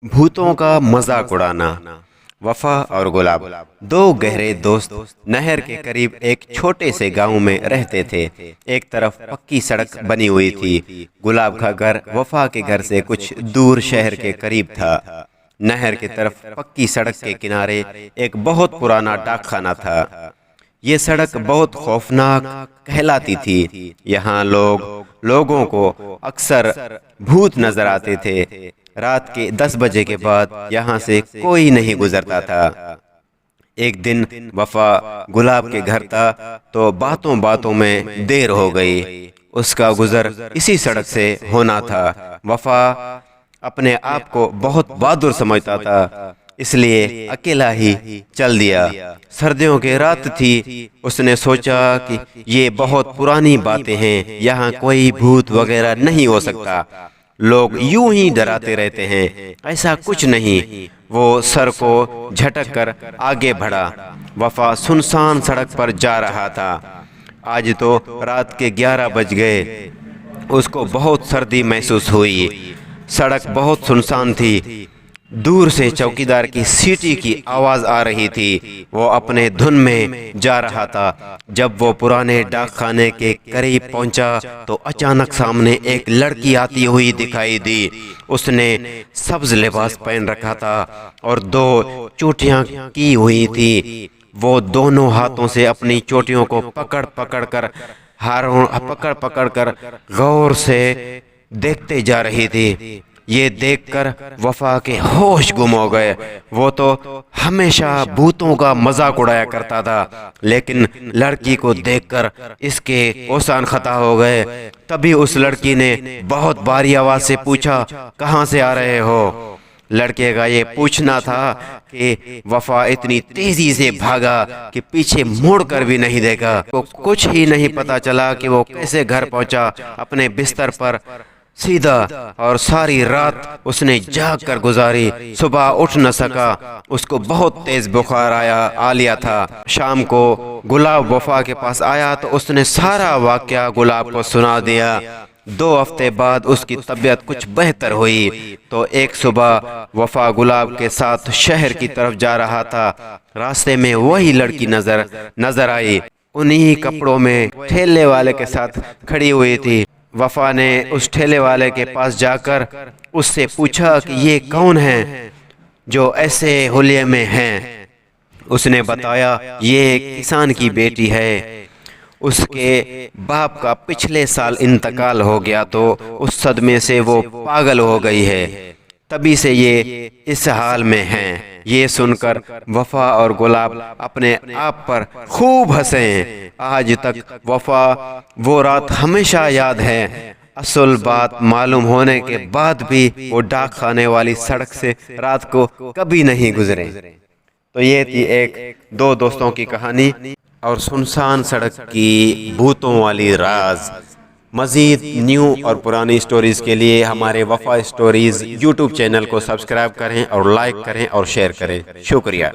بھوتوں کا مذاق اڑانا۔ وفا اور گلاب دو گہرے دوست نہر کے قریب ایک چھوٹے سے گاؤں میں رہتے تھے۔ ایک طرف پکی سڑک بنی ہوئی تھی۔ گلاب کا گھر وفا کے گھر سے کچھ دور شہر کے قریب تھا۔ نہر کی طرف پکی سڑک کے کنارے ایک بہت پرانا ڈاک خانہ تھا۔ یہ سڑک بہت خوفناک کہلاتی تھی۔ یہاں لوگوں کو اکثر بھوت نظر آتے تھے۔ رات کے 10 بجے کے بعد یہاں سے کوئی نہیں گزرتا تھا۔ ایک دن وفا گلاب کے گھر تھا تو باتوں میں دیر ہو گئی۔ اس کا گزر اسی سڑک سے ہونا تھا۔ وفا اپنے آپ کو بہت بہادر سمجھتا تھا، اس لیے اکیلا ہی چل دیا۔ سردیوں کی رات تھی۔ اس نے سوچا کہ یہ بہت پرانی باتیں ہیں، یہاں کوئی بھوت وغیرہ نہیں ہو سکتا، لوگ یوں ہی ڈراتے رہتے ہیں، ایسا کچھ نہیں۔ وہ سر کو جھٹک کر آگے بڑھا۔ وفا سنسان سڑک پر جا رہا تھا۔ آج تو رات کے 11 بج گئے۔ اس کو بہت سردی محسوس ہوئی۔ سڑک بہت سنسان تھی۔ دور سے چوکیدار کی سیٹی کی آواز آ رہی تھی۔ وہ اپنے دھن میں جا رہا تھا۔ جب وہ پرانے ڈاک خانے کے قریب پہنچا تو اچانک سامنے ایک لڑکی آتی ہوئی دکھائی دی۔ اس نے سبز لباس پہن رکھا تھا اور 2 چوٹیاں کی ہوئی تھی۔ وہ دونوں ہاتھوں سے اپنی چوٹیوں کو پکڑ کر غور سے دیکھتے جا رہی تھی۔ یہ دیکھ کر وفا کے ہوش گم ہو گئے۔ وہ تو ہمیشہ بھوتوں کا مذاق اڑایا کرتا تھا، لیکن لڑکی کو دیکھ کر اس کے ہوشان خطا ہو گئے۔ تبھی اس لڑکی نے بہت بھاری آواز سے پوچھا، کہاں سے آ رہے ہو؟ لڑکے کا یہ پوچھنا تھا کہ وفا اتنی تیزی سے بھاگا کہ پیچھے موڑ کر بھی نہیں دیکھا۔ وہ کچھ ہی نہیں پتا چلا کہ وہ کیسے گھر پہنچا۔ اپنے بستر پر سیدھا اور ساری رات اس نے جاگ کر گزاری۔ صبح اٹھ نہ سکا۔ اس کو بہت تیز بخار آ لیا تھا۔ شام کو گلاب وفا کے پاس آیا تو اس نے سارا واقعہ گلاب کو سنا دیا۔ 2 ہفتے بعد اس کی طبیعت کچھ بہتر ہوئی تو ایک صبح وفا گلاب کے ساتھ شہر کی طرف جا رہا تھا۔ راستے میں وہی لڑکی نظر آئی، انہی کپڑوں میں ٹھیلے والے کے ساتھ کھڑی ہوئی تھی۔ وفا نے اس ٹھیلے والے کے پاس جا کر اس سے پوچھا کہ یہ کون ہے جو ایسے حلیے میں ہیں؟ اس نے بتایا یہ ایک کسان کی بیٹی ہے، اس کے باپ کا پچھلے سال انتقال ہو گیا تو اس صدمے سے وہ پاگل ہو گئی ہے، تبھی سے یہ اس حال میں ہیں۔ یہ سن کر وفا اور گلاب اپنے آپ پر خوب ہنسے۔ آج تک وفا وہ رات ہمیشہ یاد ہے۔ اصل بات معلوم ہونے کے بعد بھی وہ ڈاک خانے والی سڑک سے رات کو کبھی نہیں گزرے۔ تو یہ تھی ایک 2 دوستوں کی کہانی اور سنسان سڑک کی بھوتوں والی راز۔ مزید نیو اور پرانی سٹوریز کے لیے ہمارے وفا سٹوریز یوٹیوب چینل کو سبسکرائب کریں اور لائک کریں اور شیئر کریں۔ شکریہ۔